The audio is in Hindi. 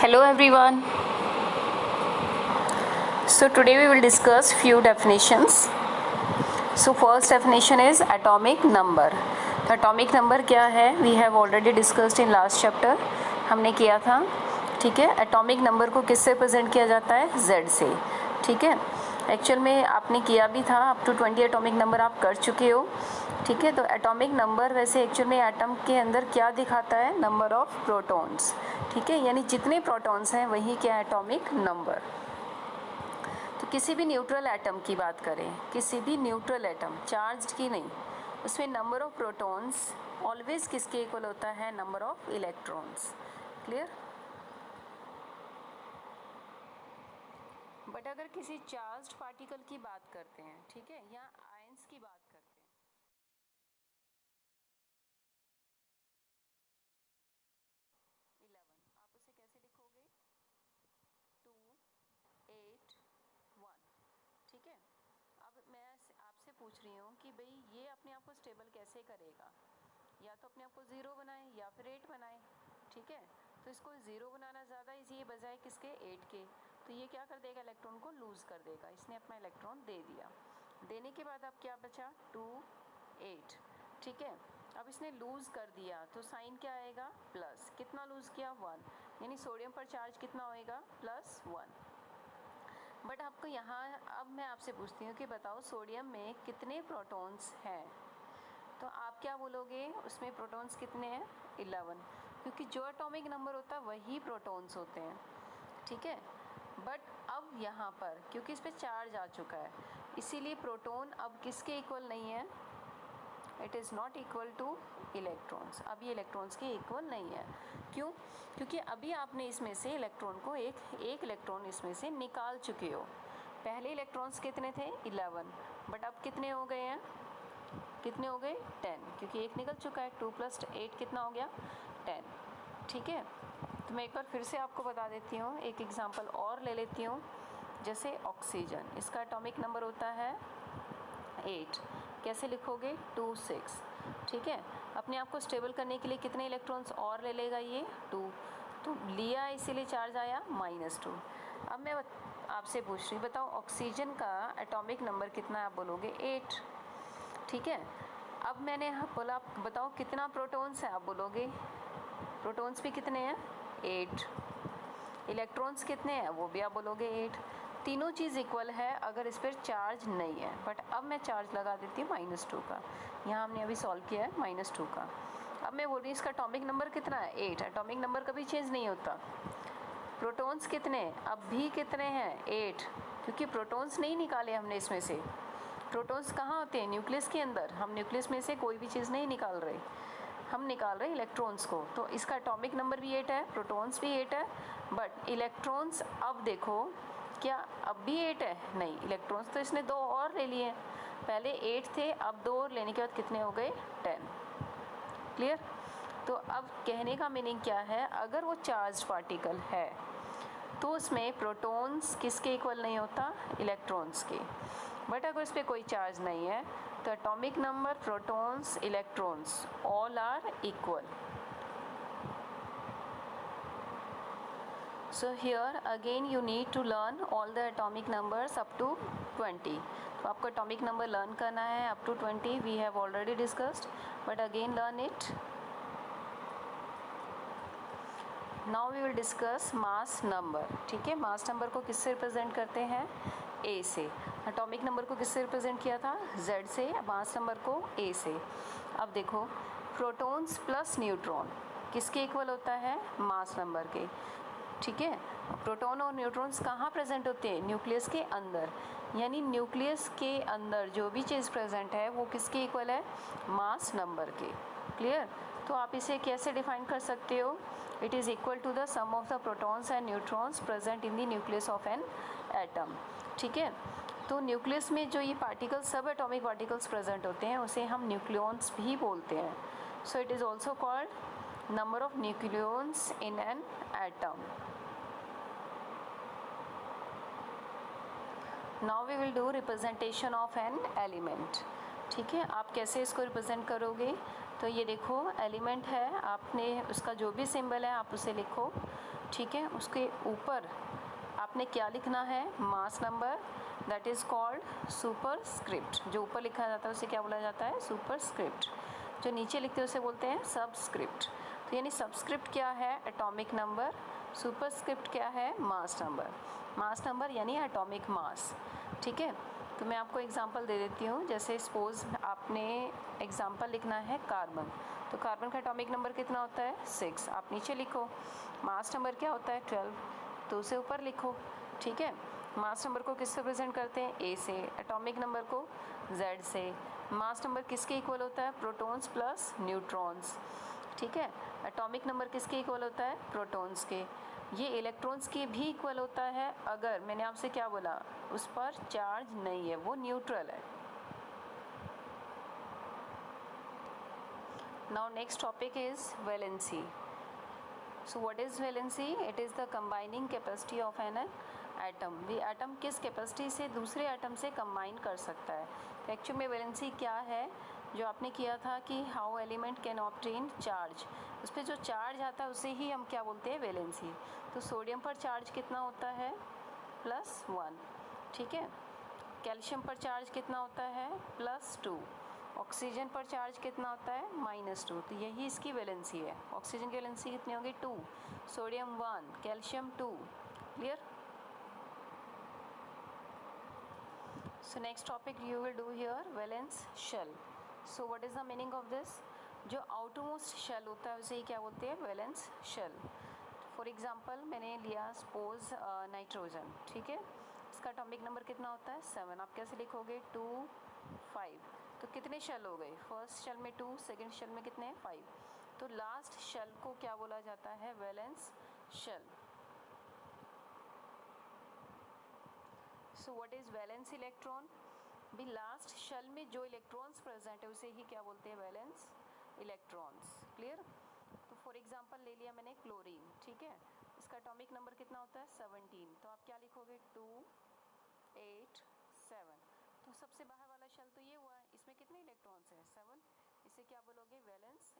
Hello everyone. So today we will discuss few definitions. So first definition is atomic number. तो atomic number क्या है? We have already discussed in last chapter. हमने किया था, ठीक है. atomic number को किससे प्रेजेंट किया जाता है? Z से, ठीक है. एक्चुअल में आपने किया भी था, अप टू 20 एटॉमिक नंबर आप कर चुके हो, ठीक है. तो एटॉमिक नंबर वैसे एक्चुअल में एटम के अंदर क्या दिखाता है? नंबर ऑफ प्रोटॉन्स, ठीक है. यानी जितने प्रोटॉन्स हैं वही क्या है? Atomic number. तो किसी भी न्यूट्रल एटम की बात करें, किसी भी न्यूट्रल एटम, चार्ज्ड की नहीं, उसमें नंबर ऑफ प्रोटॉन्स ऑलवेज किसके इक्वल होता है? Number of electrons. Clear. But अगर किसी चार्ज्ड पार्टिकल की बात करते हैं, ठीक है, या आयंस की बात करते हैं, आप उसे कैसे लिखोगे? 2, 8, 1, ठीक है. अब मैं आपसे पूछ रही हूँ कि भाई ये अपने आप को स्टेबल कैसे करेगा? या तो अपने आप को 0 बनाए या फिर 8 बनाए, ठीक है. तो इसको 0 बनाना ज़्यादा इजी है बजाय किसके? 8 के. तो ये क्या कर देगा? इलेक्ट्रॉन को लूज़ कर देगा. इसने अपना इलेक्ट्रॉन दे दिया. देने के बाद अब क्या बचा? 2, 8, ठीक है. अब इसने लूज़ कर दिया तो साइन क्या आएगा? प्लस. कितना लूज़ किया? 1. यानी सोडियम पर चार्ज कितना होएगा? +1. बट आपको यहाँ अब मैं आपसे पूछती हूँ कि बताओ सोडियम में कितने प्रोटॉन्स हैं? तो आप क्या बोलोगे? उसमें प्रोटॉन्स कितने हैं? 11. क्योंकि जो एटॉमिक नंबर होता है वही प्रोटॉन्स होते हैं, ठीक है. बट अब यहाँ पर क्योंकि इस पर चार्ज आ चुका है, इसीलिए प्रोटॉन अब किसके इक्वल नहीं है? It is not equal two electrons. अब ये इलेक्ट्रॉन्स के इक्वल नहीं है. क्यों? क्योंकि अभी आपने इसमें से इलेक्ट्रॉन को एक इलेक्ट्रॉन इसमें से निकाल चुके हो. पहले इलेक्ट्रॉन्स कितने थे? 11. बट अब कितने हो गए हैं? कितने हो गए? 10. क्योंकि एक निकल चुका है. 2 + 8 कितना हो गया? 10, ठीक है. तो मैं एक बार फिर से आपको बता देती हूँ, एक एग्जांपल और ले लेती हूँ. जैसे ऑक्सीजन, इसका एटॉमिक नंबर होता है 8. कैसे लिखोगे? 2, 6, ठीक है. अपने आप को स्टेबल करने के लिए कितने इलेक्ट्रॉन्स और ले लेगा ये? 2. तो लिया इसीलिए चार्ज आया -2. अब मैं आपसे पूछ रही, बताओ ऑक्सीजन का एटॉमिक नंबर कितना है? आप बोलोगे 8, ठीक है. अब मैंने बोला बताओ कितना प्रोटॉन्स है? आप बोलोगे प्रोटॉन्स भी कितने हैं? 8. इलेक्ट्रॉन्स कितने हैं? वो भी आप बोलोगे 8. तीनों चीज़ इक्वल है अगर इस पर चार्ज नहीं है. बट अब मैं चार्ज लगा देती हूँ -2 का. यहाँ हमने अभी सॉल्व किया है -2 का. अब मैं बोल रही हूँ इसका एटॉमिक नंबर कितना है? 8. एटॉमिक नंबर कभी चेंज नहीं होता. प्रोटॉन्स कितने? अब भी कितने हैं? 8. क्योंकि प्रोटॉन्स नहीं निकाले हमने इसमें से. प्रोटॉन्स कहाँ होते हैं? न्यूक्लियस के अंदर. हम न्यूक्लियस में से कोई भी चीज़ नहीं निकाल रहे, हम निकाल रहे हैं इलेक्ट्रॉन्स को. तो इसका एटॉमिक नंबर भी 8 है, प्रोटॉन्स भी 8 है. बट इलेक्ट्रॉन्स अब देखो क्या अब भी 8 है? नहीं. इलेक्ट्रॉन्स तो इसने 2 और ले लिए. पहले 8 थे, अब 2 और लेने के बाद कितने हो गए? 10. क्लियर. तो अब कहने का मीनिंग क्या है? अगर वो चार्ज पार्टिकल है तो उसमें प्रोटॉन्स किसके इक्वल नहीं होता? इलेक्ट्रॉन्स के. बट अगर इस पर कोई चार्ज नहीं है तो atomic number, protons, electrons all are equal. So here again you need to learn all the atomic numbers up to 20. तो आपको एटॉमिक नंबर लर्न करना है up to 20. We have already discussed but again learn it. Now we will discuss mass number, ठीक है. मास नंबर को किससे रिप्रेजेंट करते हैं? ए से. एटॉमिक नंबर को किससे रिप्रेजेंट किया था? Z से. मास नंबर को A से. अब देखो प्रोटॉन्स प्लस न्यूट्रॉन किसके इक्वल होता है? मास नंबर के, ठीक है. प्रोटॉन और न्यूट्रॉन्स कहाँ प्रेजेंट होते हैं? न्यूक्लियस के अंदर. यानी न्यूक्लियस के अंदर जो भी चीज़ प्रेजेंट है वो किसके इक्वल है? मास नंबर के. क्लियर. तो आप इसे कैसे डिफाइन कर सकते हो? It is equal to the sum of the protons and neutrons present in the nucleus of an atom, ठीक है. तो न्यूक्लियस में जो ये पार्टिकल्स, सब एटॉमिक पार्टिकल्स प्रेजेंट होते हैं, उसे हम न्यूक्लियॉन्स भी बोलते हैं. So it is also called number of nucleons in an atom. Now we will do representation of an element, ठीक है. आप कैसे इसको रिप्रेजेंट करोगे? तो ये देखो एलिमेंट है, आपने उसका जो भी सिंबल है आप उसे लिखो. ठीक है, उसके ऊपर आपने क्या लिखना है, mass number, that is called superscript. जो ऊपर लिखा जाता है उसे क्या बोला जाता है, सुपरस्क्रिप्ट। जो नीचे लिखते हैं उसे बोलते हैं सबस्क्रिप्ट। तो यानी सबस्क्रिप्ट क्या है, एटॉमिक नंबर, सुपरस्क्रिप्ट क्या है, मास नंबर। मास नंबर यानी एटॉमिक मास। ठीक है, तो मैं आपको एग्जांपल दे देती हूँ। जैसे सपोज आपने एग्जांपल लिखना है कार्बन, तो कार्बन का एटॉमिक नंबर कितना होता है, 6। आप नीचे लिखो। मास नंबर क्या होता है, 12, तो उसे ऊपर लिखो। ठीक है, मास नंबर को किससे प्रेजेंट करते हैं, ए से, एटॉमिक नंबर को जेड से। मास नंबर किसके इक्वल होता है, प्रोटॉन्स प्लस न्यूट्रॉन्स। ठीक है, एटॉमिक नंबर किसके इक्वल होता है, प्रोटॉन्स के। ये इलेक्ट्रॉन्स के भी इक्वल होता है अगर, मैंने आपसे क्या बोला, उस पर चार्ज नहीं है, वो न्यूट्रल है। Now next topic is valency. So what is valency? It is the combining capacity of an atom. भी एटम किस कैपेसिटी से दूसरे एटम से कंबाइन कर सकता है। तो एक्चुअल में वैलेंसी क्या है, जो आपने किया था कि how element can obtain charge, उस पर जो चार्ज आता है उसे ही हम क्या बोलते हैं, वैलेंसी। तो सोडियम पर चार्ज कितना होता है, +1। ठीक है, कैल्शियम पर चार्ज कितना होता है, +2। ऑक्सीजन पर चार्ज कितना होता है, -2। तो यही इसकी वैलेंसी है। ऑक्सीजन की वैलेंसी कितनी होगी, 2, sodium 1, calcium 2। Clear. So next topic you will do here, valence shell. So what is the meaning of this, जो आउटमोस्ट शेल होता है उसे ही क्या बोलते हैं, वैलेंस शेल। फॉर एग्जाम्पल मैंने लिया सपोज नाइट्रोजन। ठीक है, इसका एटॉमिक नंबर कितना होता है, 7। आप कैसे लिखोगे, 2, 5। तो कितने शेल हो गए, फर्स्ट शेल में 2, सेकंड शेल में कितने, 5। तो लास्ट शेल को क्या बोला जाता है, valence shell. So what is valence electron, भी लास्ट शेल में जो इलेक्ट्रॉन्स प्रेजेंट है उसे ही क्या बोलते हैं, वैलेंस इलेक्ट्रॉन्स। क्लियर। तो फॉर एग्जांपल ले लिया मैंने क्लोरीन। ठीक है, इसका एटॉमिक नंबर कितना होता है, 17। तो आप क्या लिखोगे, 2, 8, 7। तो सबसे बाहर वाला शेल तो ये हुआ, इसमें कितने इलेक्ट्रॉन्स हैं, 7। इसे क्या बोलोगे, वैलेंस